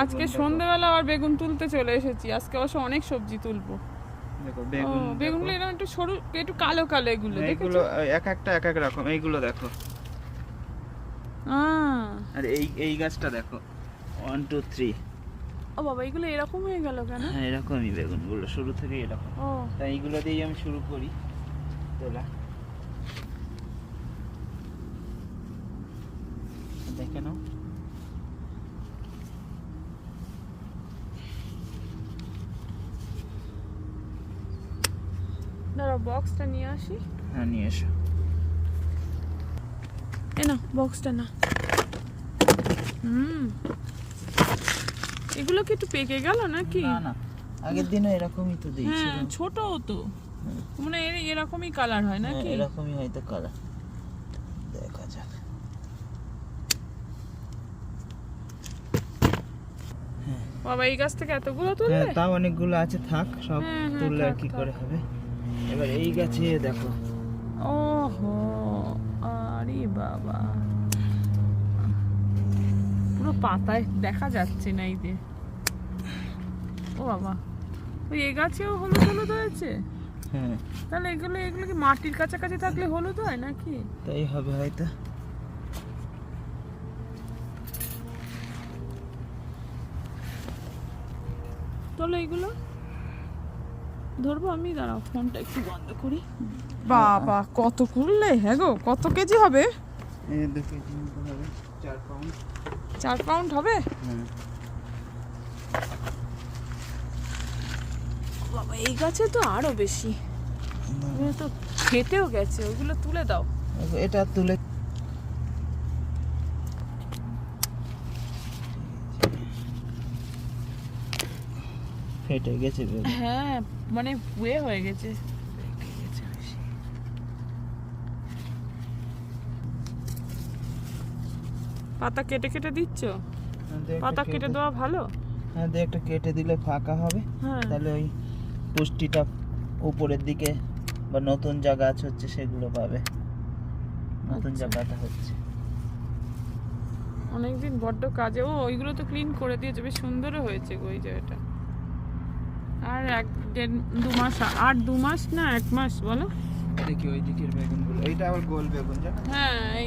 আজকে সন্ধ্যাবেলা আবার বেগুন তুলতে চলে এসেছি। আজকে অবশ্য অনেক সবজি তুলবো। দেখো বেগুন, বেগুনগুলো এরকম একটু সরু, একটু কালো কালো এগুলো। এগুলো এক একটা এক এক রকম। এইগুলো দেখো, আর এই গাছটা দেখো 1 2 3। ও বাবা, এগুলো এরকম হয়ে গেল কেন? হ্যাঁ, এরকমই বেগুনগুলো শুরু থেকে এরকম। ও তাই এইগুলো দিয়ে আমি শুরু করি তোলা। দেখে নাও। দাঁড়াও, বক্সটা নিয়ে আসি। হ্যাঁ, নিয়ে এসো। এ না, বক্সটা না। এগুলো কি একটু পেকে গেল নাকি? না না, আগের দিনও এরকমই তো দিয়েছিল। হ্যাঁ, ছোটও তো মানে এরকমই কালার হয় নাকি? এরকমই হয়তো কালার। দেখা যাক। বাবা, এই গাছ থেকে এতগুলো তুলবে? হ্যাঁ, তাও অনেকগুলো আছে, থাক সব তুললে আর কি করে হবে। এবার এই গাছে দেখো। ওহো, আরে বাবা, পুরো পাতায় দেখা যাচ্ছে না এই যে। ও বাবা, ওই এই গাছেও হলুদ হলুদ হয়েছে। হ্যাঁ, তাহলে এগুলো কি মাটির কাছাকাছি থাকলে হলুদ হয় নাকি? তাই হবে হয়তো। তাহলে এগুলো ধরবো আমি। দাঁড়াও, ফোনটা একটু বন্ধ করি। বাবা, কত করলে? হ্যাঁ গো, কত কেজি হবে? এই 2 কেজি মতো হবে, 4 পাউন্ড। 4 পাউন্ড হবে? বাবা, এই গাছে তো আরো বেশি। এগুলো তো ফেটেও গেছে, ওগুলো তুলে দাও। এটা তুলে ফেটে গেছে বেগুন। হ্যাঁ, মানে পুয়ে হয়ে গেছে। পাতা কেটে কেটে দিচ্ছ? পাতা কেটে দেওয়া ভালো। হ্যাঁ, একটা কেটে দিলে ফাঁকা হবে। হ্যাঁ, তাহলে ওই পুষ্টিটা উপরের দিকে বা নতুন যা গাছ হচ্ছে সেগুলো পাবে। নতুন যা পাতা হচ্ছে। অনেকদিন বড্ড কাজে। ওইগুলো তো ক্লিন করে দিয়েছে, বেশ সুন্দরও হয়েছে গো এই জায়গাটা। আর 1-1.5-2 মাস, আর 2 মাস না 1 মাস বলো। দেখি ওই দিকের বেগুনগুলো, এইটা আবার গোল বেগুন জানো? হ্যাঁ, এই